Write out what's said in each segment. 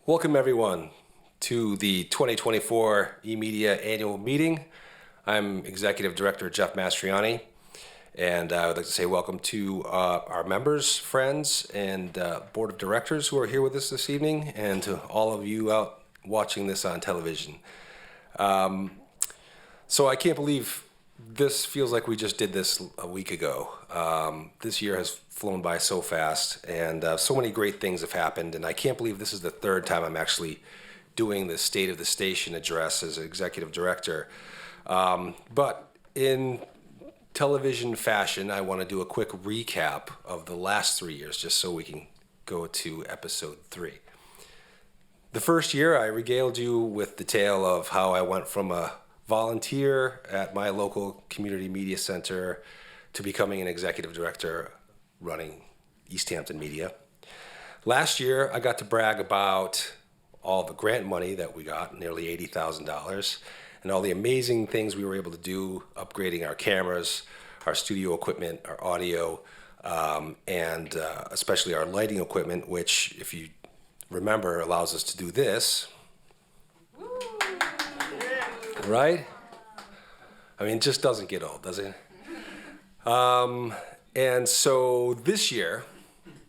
Welcome everyone to the 2024 eMedia annual meeting. I'm Executive Director Jeff Mastroianni, and I would like to say welcome to our members, friends, and Board of Directors who are here with us this evening, and to all of you out watching this on television. So I can't believe this feels like we just did this a week ago. This year has flown by so fast, and so many great things have happened, and I can't believe this is the third time I'm actually doing the State of the Station address as Executive Director. But in television fashion, I want to do a quick recap of the last 3 years, just so we can go to episode 3. The first year, I regaled you with the tale of how I went from a volunteer at my local community media center to becoming an executive director running Easthampton Media. Last year, I got to brag about all the grant money that we got, nearly $80,000, and all the amazing things we were able to do, upgrading our cameras, our studio equipment, our audio, and especially our lighting equipment, which, if you remember, allows us to do this. Right? I mean, it just doesn't get old, does it? And so this year,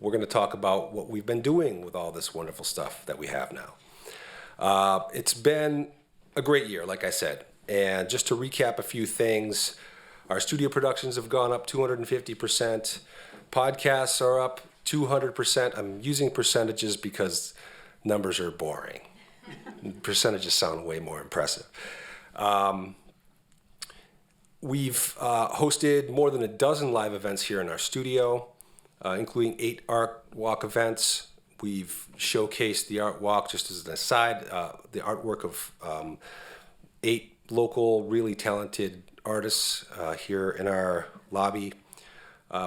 we're going to talk about what we've been doing with all this wonderful stuff that we have now. It's been a great year, like I said. And just to recap a few things, our studio productions have gone up 250%. Podcasts are up 200%. I'm using percentages because numbers are boring. Percentages sound way more impressive. We've hosted more than a dozen live events here in our studio, including 8 art walk events. We've showcased the art walk, just as an aside, the artwork of 8 local, really talented artists here in our lobby.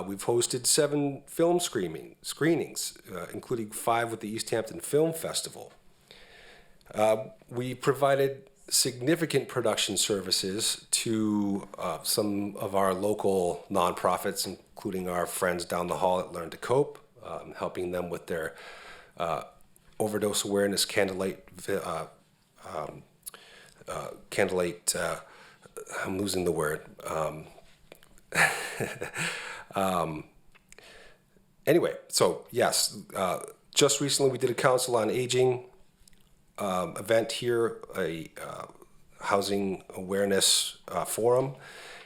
We've hosted 7 film screenings, including 5 with the Easthampton Film Festival. We provided significant production services to some of our local nonprofits, including our friends down the hall at Learn to Cope, helping them with their overdose awareness candlelight. I'm losing the word. Anyway, so yes, just recently we did a Council on Aging event here, a housing awareness forum,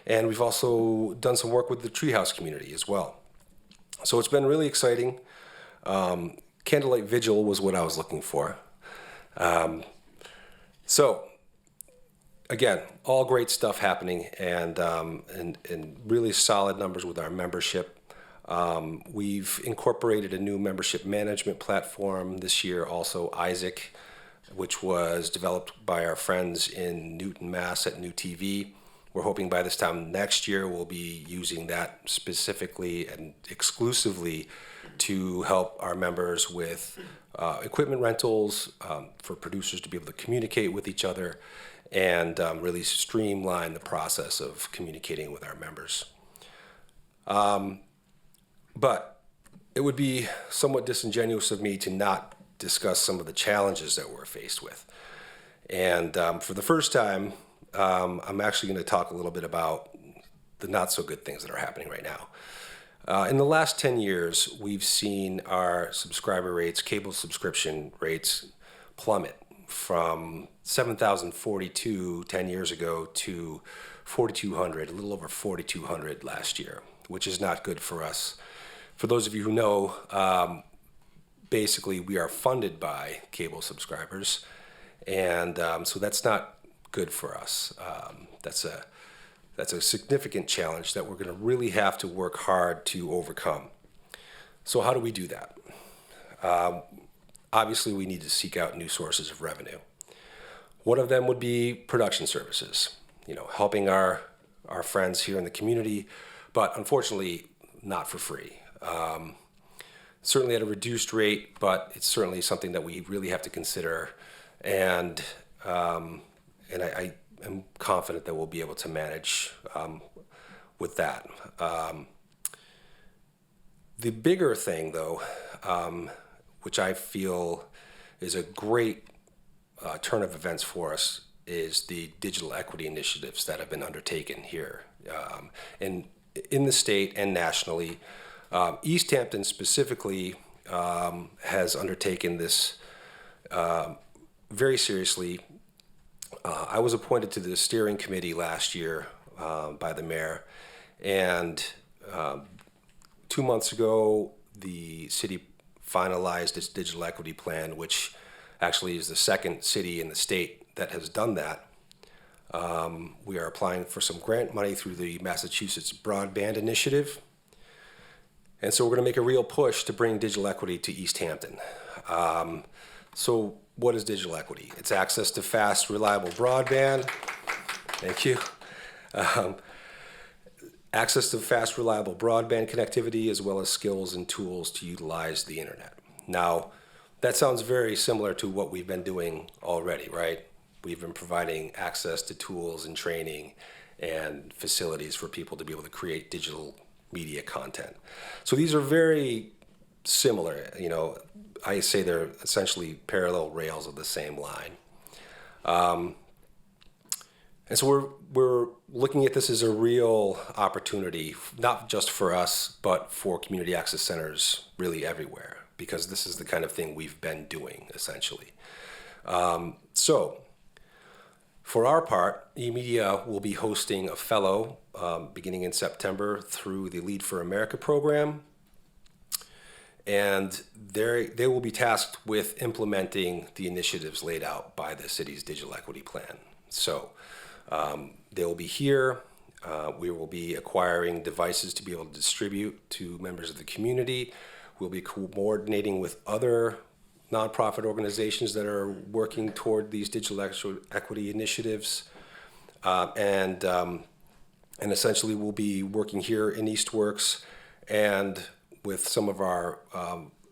and we've also done some work with the Treehouse community as well. So it's been really exciting. Candlelight Vigil was what I was looking for. So again, all great stuff happening, and really solid numbers with our membership. We've incorporated a new membership management platform this year, also Isaac, which was developed by our friends in Newton, Mass. At New TV. We're hoping by this time next year we'll be using that specifically and exclusively to help our members with equipment rentals, for producers to be able to communicate with each other, and really streamline the process of communicating with our members. But it would be somewhat disingenuous of me to not discuss some of the challenges that we're faced with. And for the first time, I'm actually going to talk a little bit about the not so good things that are happening right now. In the last 10 years, we've seen our subscriber rates, cable subscription rates, plummet from 7,042 10 years ago to 4,200, a little over 4,200 last year, which is not good for us. For those of you who know, basically we are funded by cable subscribers, and so that's not good for us. That's a significant challenge that we're going to really have to work hard to overcome. So how do we do that? Obviously, we need to seek out new sources of revenue. One of them would be production services, helping our friends here in the community, but unfortunately not for free. Certainly at a reduced rate, but it's certainly something that we really have to consider, and I am confident that we'll be able to manage with that. The bigger thing, though, which I feel is a great turn of events for us is the digital equity initiatives that have been undertaken here in the state and nationally. Easthampton specifically has undertaken this very seriously. I was appointed to the steering committee last year by the mayor, and 2 months ago, the city finalized its digital equity plan, which actually is the second city in the state that has done that. We are applying for some grant money through the Massachusetts Broadband Initiative. And so we're going to make a real push to bring digital equity to Easthampton. So what is digital equity? It's access to fast, reliable broadband. Thank you. Access to fast, reliable broadband connectivity, as well as skills and tools to utilize the internet. Now, that sounds very similar to what we've been doing already, right? We've been providing access to tools and training and facilities for people to be able to create digital media content. So these are very similar. You know, I say they're essentially parallel rails of the same line. And so we're looking at this as a real opportunity, not just for us, but for community access centers really everywhere, because this is the kind of thing we've been doing, essentially. So for our part, eMedia will be hosting a fellow beginning in September through the Lead for America program. And they will be tasked with implementing the initiatives laid out by the city's digital equity plan. So they will be here. We will be acquiring devices to be able to distribute to members of the community. We'll be coordinating with other nonprofit organizations that are working toward these digital equity initiatives. And essentially we'll be working here in Eastworks and with some of our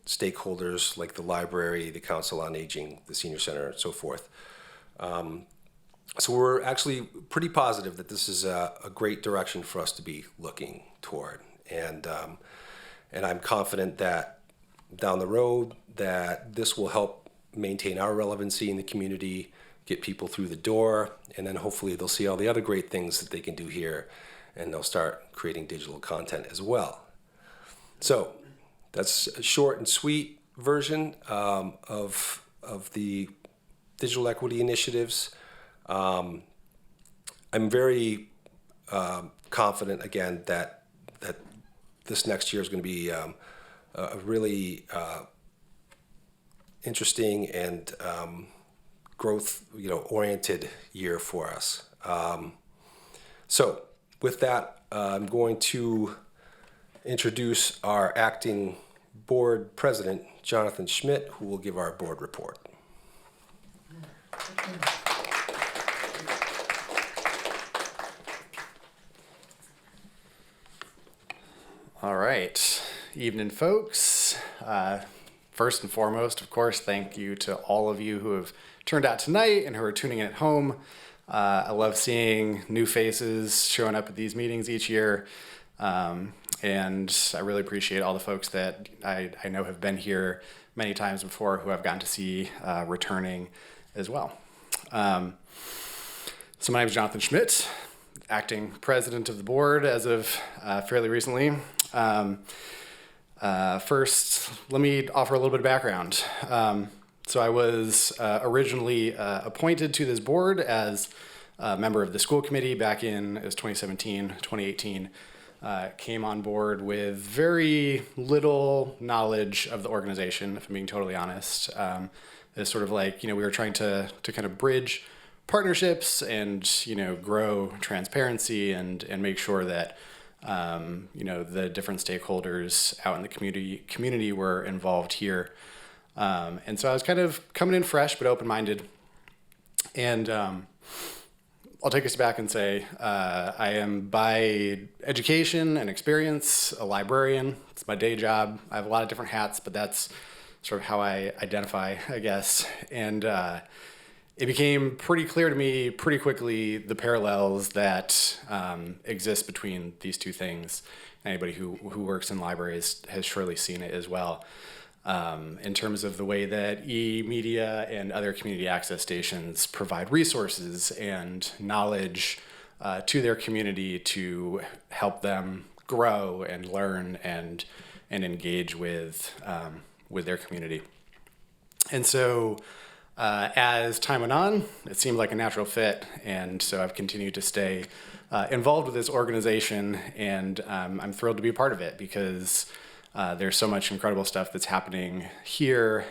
stakeholders like the library, the Council on Aging, the Senior Center, and so forth. So we're actually pretty positive that this is a great direction for us to be looking toward. And I'm confident that down the road that this will help maintain our relevancy in the community, get people through the door, and then hopefully they'll see all the other great things that they can do here and they'll start creating digital content as well. So that's a short and sweet version of the digital equity initiatives. I'm very confident, again, that this next year is going to be a really interesting and growth, oriented year for us. So with that, I'm going to introduce our acting board president, Jonathan Schmidt, who will give our board report. All right. Evening, folks. First and foremost, of course, thank you to all of you who have turned out tonight and who are tuning in at home. I love seeing new faces showing up at these meetings each year. And I really appreciate all the folks that I know have been here many times before who I've gotten to see returning as well. So my name is Jonathan Schmidt, acting president of the board as of fairly recently. First, let me offer a little bit of background. So I was originally appointed to this board as a member of the school committee back in 2017, 2018. Came on board with very little knowledge of the organization, if I'm being totally honest. It's sort of like, we were trying to kind of bridge partnerships and, grow transparency and make sure that, the different stakeholders out in the community were involved here. And so I was kind of coming in fresh but open-minded. And I'll take us back and say I am by education and experience a librarian. It's my day job. I have a lot of different hats, but that's sort of how I identify, I guess. And it became pretty clear to me pretty quickly the parallels that exist between these two things. Anybody who works in libraries has surely seen it as well. in terms of the way that e-media and other community access stations provide resources and knowledge to their community to help them grow and learn and engage with their community. And so as time went on, it seemed like a natural fit, and so I've continued to stay involved with this organization, and I'm thrilled to be a part of it because there's so much incredible stuff that's happening here,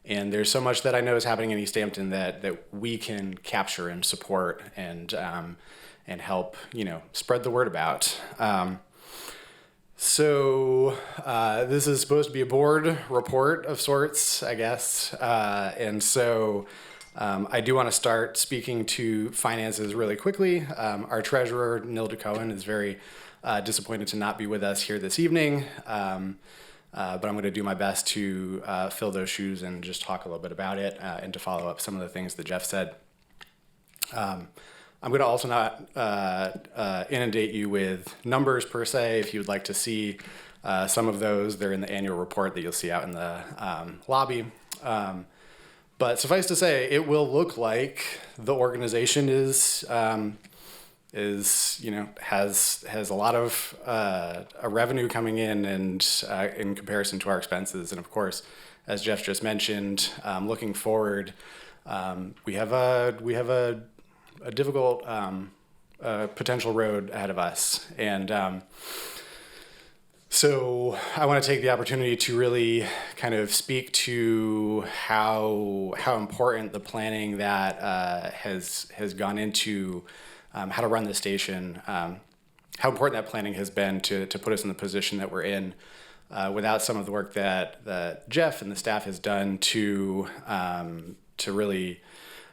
and there's so much that I know is happening in Easthampton that we can capture and support and help, spread the word about. So this is supposed to be a board report of sorts, I guess. And so I do want to start speaking to finances really quickly. Our treasurer, Nilda Cohen, is very disappointed to not be with us here this evening. But I'm going to do my best to fill those shoes and just talk a little bit about it and to follow up some of the things that Jeff said. I'm going to also not inundate you with numbers per se. If you would like to see some of those, they're in the annual report that you'll see out in the lobby. But suffice to say, it will look like the organization has a lot of a revenue coming in and in comparison to our expenses. And of course, as Jeff just mentioned, looking forward, we have a difficult potential road ahead of us. And so I want to take the opportunity to really kind of speak to how important the planning that has gone into how to run the station, how important that planning has been to put us in the position that we're in. Without some of the work that Jeff and the staff has done to really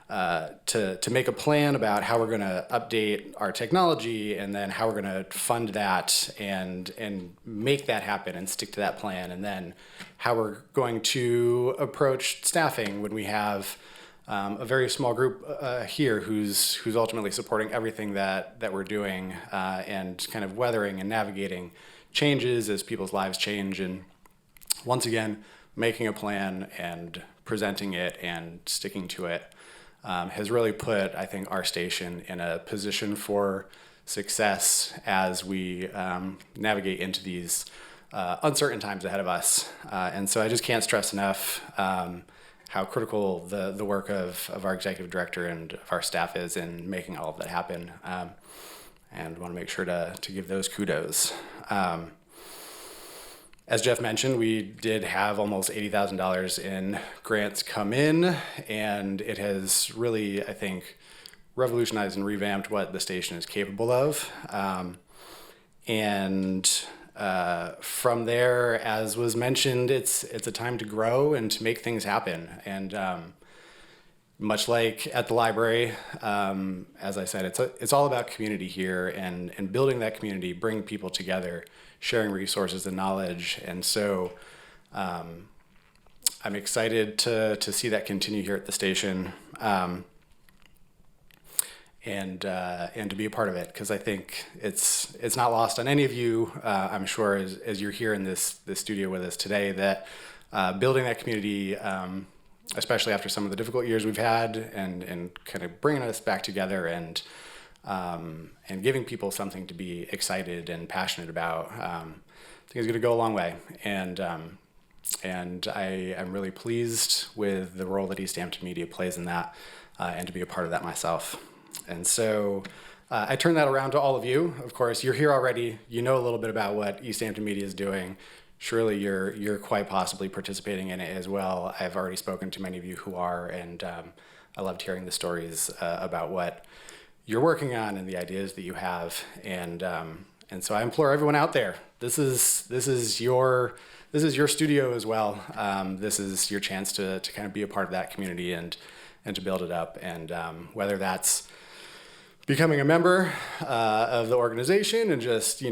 to make a plan about how we're going to update our technology and then how we're going to fund that and make that happen and stick to that plan, and then how we're going to approach staffing when we have a very small group here who's ultimately supporting everything that we're doing and kind of weathering and navigating changes as people's lives change, and once again making a plan and presenting it and sticking to it has really put, I think, our station in a position for success as we navigate into these uncertain times ahead of us. And so I just can't stress enough how critical the work of our executive director and of our staff is in making all of that happen. And want to make sure to give those kudos. As Jeff mentioned, we did have almost $80,000 in grants come in, and it has really, I think, revolutionized and revamped what the station is capable of. From there, as was mentioned, it's a time to grow and to make things happen. And much like at the library, as I said, it's all about community here and building that community, bringing people together, sharing resources and knowledge. And so I'm excited to see that continue here at the station and to be a part of it, because I think it's not lost on any of you, I'm sure, as you're here in this studio with us today, that building that community, especially after some of the difficult years we've had and kind of bringing us back together and giving people something to be excited and passionate about, I think is going to go a long way. And I'm really pleased with the role that Easthampton Media plays in that, and to be a part of that myself. And so I turn that around to all of you. Of course, you're here already. You know a little bit about what Easthampton Media is doing. Surely you're quite possibly participating in it as well. I've already spoken to many of you who are, and I loved hearing the stories about what you're working on and the ideas that you have. And so I implore everyone out there, this is your studio as well. This is your chance to kind of be a part of that community and to build it up. And whether that's becoming a member of the organization and just,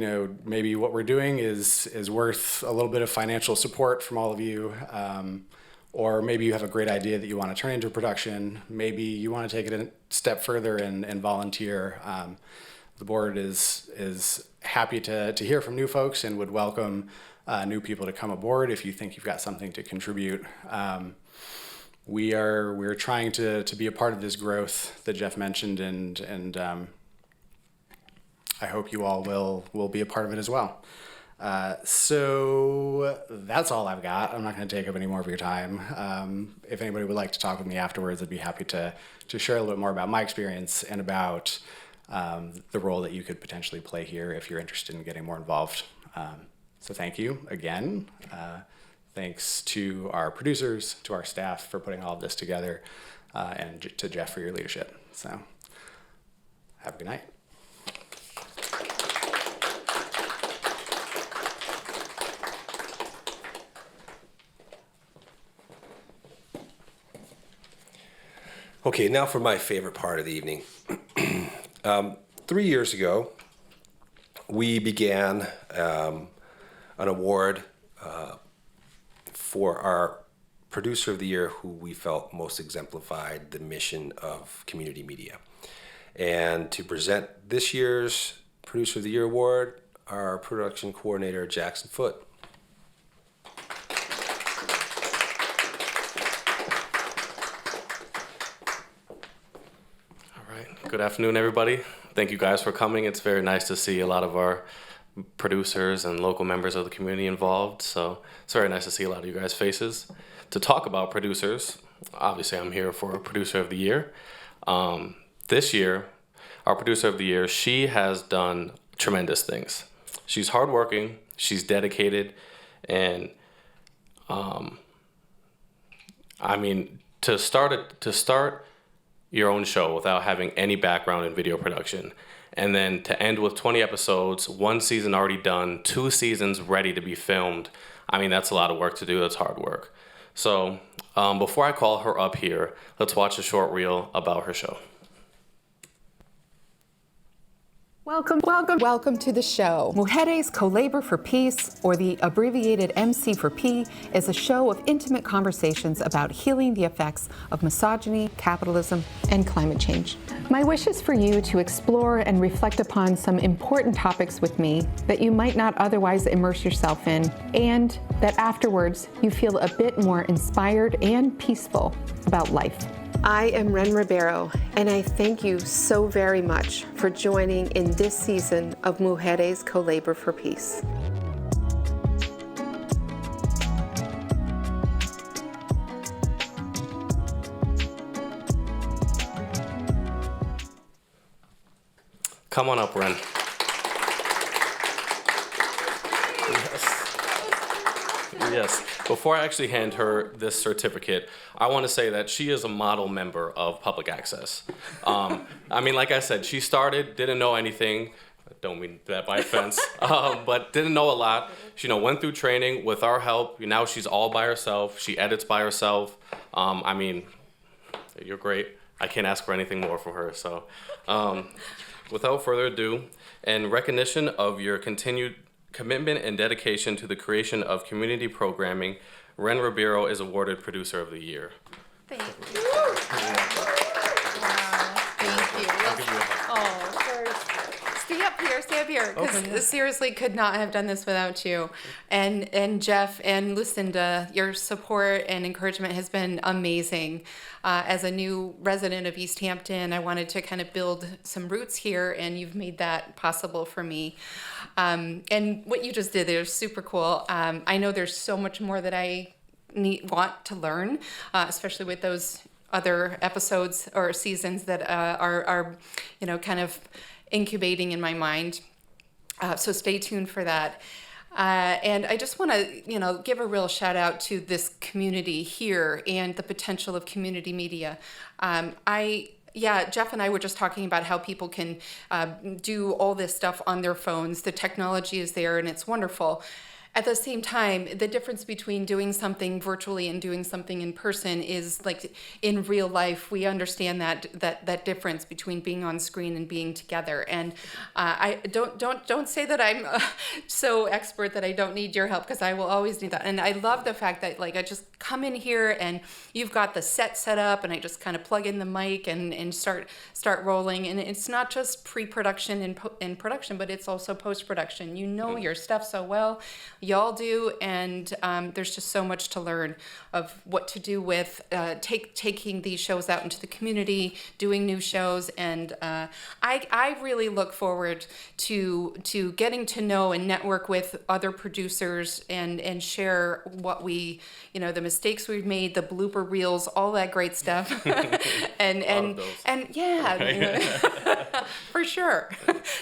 maybe what we're doing is worth a little bit of financial support from all of you. Or maybe you have a great idea that you want to turn into a production. Maybe you want to take it a step further and volunteer. the board is happy to hear from new folks and would welcome new people to come aboard if you think you've got something to contribute. We're trying to be a part of this growth that Jeff mentioned, and I hope you all will be a part of it as well. So that's all I've got. I'm not going to take up any more of your time. If anybody would like to talk with me afterwards, I'd be happy to share a little bit more about my experience and about the role that you could potentially play here if you're interested in getting more involved. So thank you again. Thanks to our producers, to our staff for putting all of this together, and to Jeff for your leadership. So have a good night. Okay, now for my favorite part of the evening. 3 years ago, we began an award for our producer of the year who we felt most exemplified the mission of community media. And to present this year's Producer of the Year award, our production coordinator, Jackson Foote. Good afternoon, everybody. Thank you guys for coming. It's very nice to see a lot of our producers and local members of the community involved. So it's very nice to see a lot of you guys' faces. To talk about producers, obviously I'm here for Producer of the Year. This year, our Producer of the Year, she has done tremendous things. She's hardworking, she's dedicated, and to start your own show without having any background in video production, and then to end with 20 episodes, 1 season already done, 2 seasons ready to be filmed. That's a lot of work to do. That's hard work. So before I call her up here, let's watch a short reel about her show. Welcome to the show. Mujeres Co-Labor for Peace, or the abbreviated MC for P, is a show of intimate conversations about healing the effects of misogyny, capitalism, and climate change. My wish is for you to explore and reflect upon some important topics with me that you might not otherwise immerse yourself in, and that afterwards you feel a bit more inspired and peaceful about life. I am Ren Ribeiro, and I thank you so very much for joining in this season of Mujeres Co-Labor for Peace. Come on up, Ren. Yes. Before I actually hand her this certificate, I want to say that she is a model member of public access. Like I said, she started, didn't know anything. I don't mean that by offense, but didn't know a lot. She went through training with our help. Now she's all by herself. She edits by herself. You're great. I can't ask for anything more from her. So without further ado, in recognition of your continued commitment and dedication to the creation of community programming, Ren Ribeiro is awarded Producer of the Year. Thank you. Wow. Thank you. Stay up here, because seriously could not have done this without you. And Jeff and Lucinda, your support and encouragement has been amazing. As a new resident of Easthampton, I wanted to kind of build some roots here, and you've made that possible for me. And what you just did there is super cool. I know there's so much more that I want to learn, especially with those other episodes or seasons that are kind of incubating in my mind. So stay tuned for that. And I just want to, give a real shout out to this community here and the potential of community media. Jeff and I were just talking about how people can do all this stuff on their phones. The technology is there and it's wonderful. at the same time, the difference between doing something virtually and doing something in person is like in real life, we understand that difference between being on screen and being together. And I don't say that I'm so expert that I don't need your help, because I will always need that. And I love the fact that like I just come in here and you've got the set up, and I just kind of plug in the mic and start rolling. And it's not just pre-production and production, but it's also post-production. You know your stuff so well. Y'all do, and there's just so much to learn of what to do with taking these shows out into the community, doing new shows, and I really look forward to getting to know and network with other producers and share what we, the mistakes we've made, the blooper reels, all that great stuff, and yeah, for sure.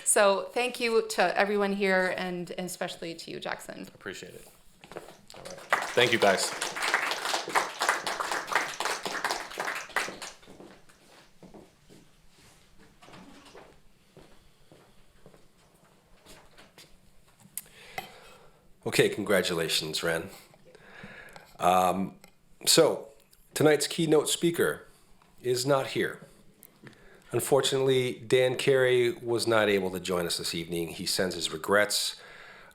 So thank you to everyone here, and especially to you, Jackson. Appreciate it. All right. Thank you, guys. Okay, congratulations, Ren. So, tonight's keynote speaker is not here. Unfortunately, Dan Carey was not able to join us this evening. He sends his regrets.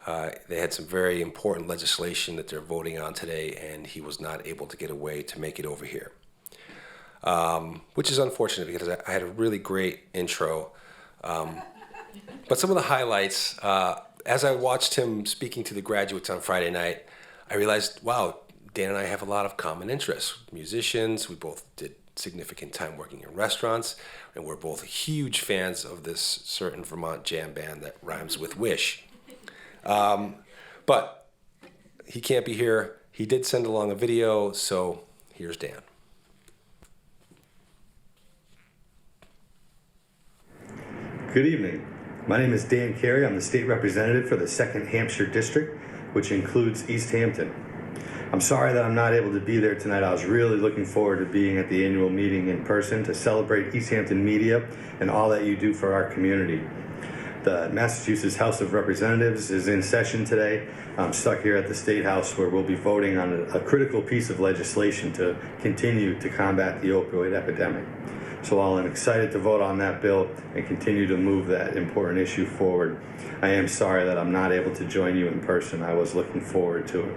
They had some very important legislation that they're voting on today, and he was not able to get away to make it over here, which is unfortunate because I had a really great intro. But some of the highlights, as I watched him speaking to the graduates on Friday night, I realized, wow, Dan and I have a lot of common interests. Musicians, we both did significant time working in restaurants, and we're both huge fans of this certain Vermont jam band that rhymes with wish. But he can't be here. He did send along a video, so here's Dan. Good evening. My name is Dan Carey. I'm the state representative for the 2nd Hampshire District, which includes Easthampton. I'm sorry that I'm not able to be there tonight. I was really looking forward to being at the annual meeting in person to celebrate Easthampton media and all that you do for our community. The Massachusetts House of Representatives is in session today. I'm stuck here at the State House where we'll be voting on a critical piece of legislation to continue to combat the opioid epidemic. So while I'm excited to vote on that bill and continue to move that important issue forward, I am sorry that I'm not able to join you in person. I was looking forward to it.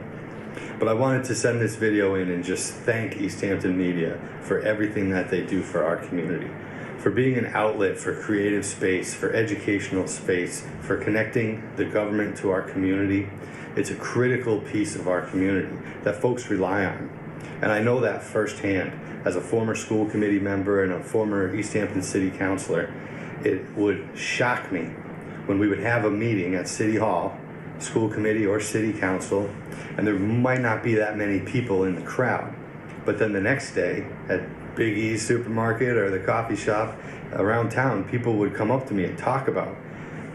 But I wanted to send this video in and just thank Easthampton Media for everything that they do for our community, for being an outlet for creative space, for educational space, for connecting the government to our community. It's a critical piece of our community that folks rely on. And I know that firsthand. As a former school committee member and a former Easthampton City Councilor, it would shock me when we would have a meeting at City Hall, school committee or city council, and there might not be that many people in the crowd. But then the next day at Big E's supermarket or the coffee shop around town, people would come up to me and talk about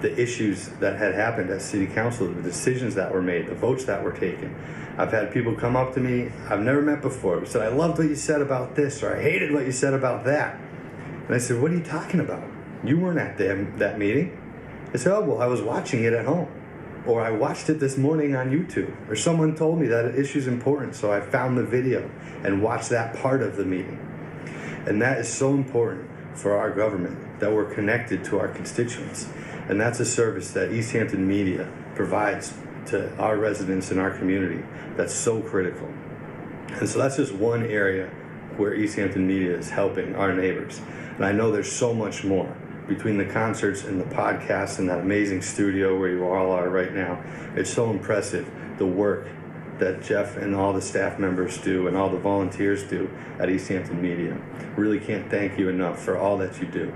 the issues that had happened at city council, the decisions that were made, the votes that were taken. I've had people come up to me I've never met before who said, I loved what you said about this, or I hated what you said about that. And I said, what are you talking about? You weren't at that meeting. I said, oh, well, I was watching it at home. Or I watched it this morning on YouTube. Or someone told me that issue's important, so I found the video and watched that part of the meeting. And that is so important for our government, that we're connected to our constituents. And that's a service that Easthampton Media provides to our residents in our community that's so critical. And so that's just one area where Easthampton Media is helping our neighbors. And I know there's so much more between the concerts and the podcasts and that amazing studio where you all are right now. It's so impressive, the work that Jeff and all the staff members do and all the volunteers do at Easthampton Media. Really can't thank you enough for all that you do.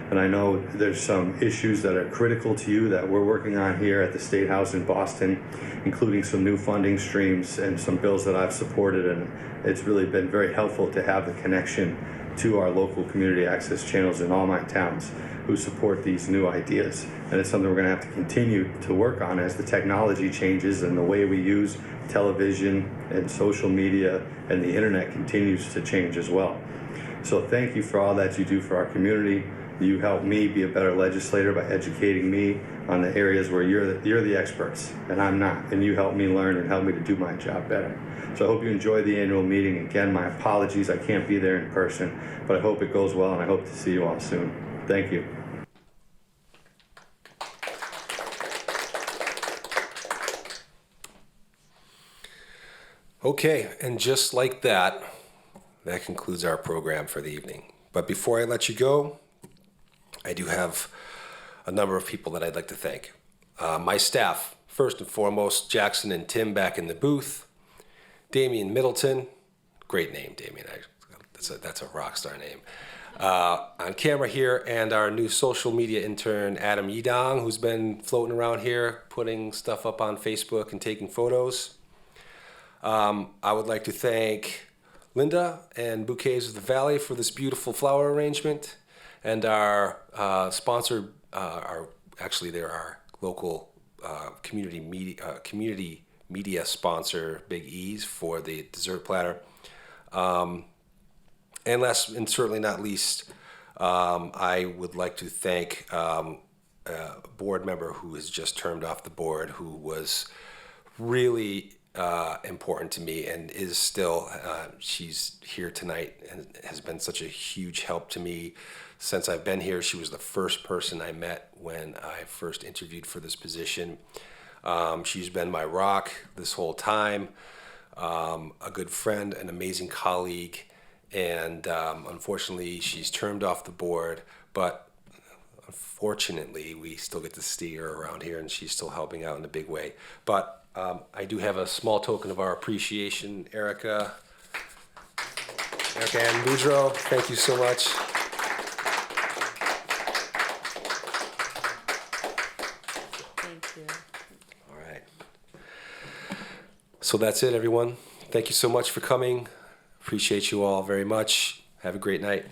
And I know there's some issues that are critical to you that we're working on here at the State House in Boston, including some new funding streams and some bills that I've supported. And it's really been very helpful to have the connection to our local community access channels in all my towns who support these new ideas. And it's something we're going to have to continue to work on as the technology changes and the way we use television and social media and the internet continues to change as well. So thank you for all that you do for our community. You help me be a better legislator by educating me on the areas where you're the experts and I'm not, and you help me learn and help me to do my job better. So I hope you enjoy the annual meeting. Again, my apologies, I can't be there in person, but I hope it goes well and I hope to see you all soon. Thank you. Okay, and just like that, that concludes our program for the evening. But before I let you go, I do have a number of people that I'd like to thank. My staff, first and foremost, Jackson and Tim back in the booth, Damian Middleton, great name, Damian, that's a rock star name. On camera here, and our new social media intern, Adam Yidong, who's been floating around here, putting stuff up on Facebook and taking photos. I would like to thank Linda and Bouquets of the Valley for this beautiful flower arrangement, and our sponsor, they're our local community media sponsor, Big E's, for the dessert platter. And last and certainly not least, I would like to thank a board member who has just turned off the board, who was really important to me and is still. She's here tonight and has been such a huge help to me since I've been here. She was the first person I met when I first interviewed for this position. She's been my rock this whole time, a good friend, an amazing colleague, and unfortunately she's turned off the board, but fortunately we still get to see her around here and she's still helping out in a big way. But I do have a small token of our appreciation. Erica Ann Boudreau, thank you so much. Thank you. All right. So that's it, everyone. Thank you so much for coming. Appreciate you all very much. Have a great night.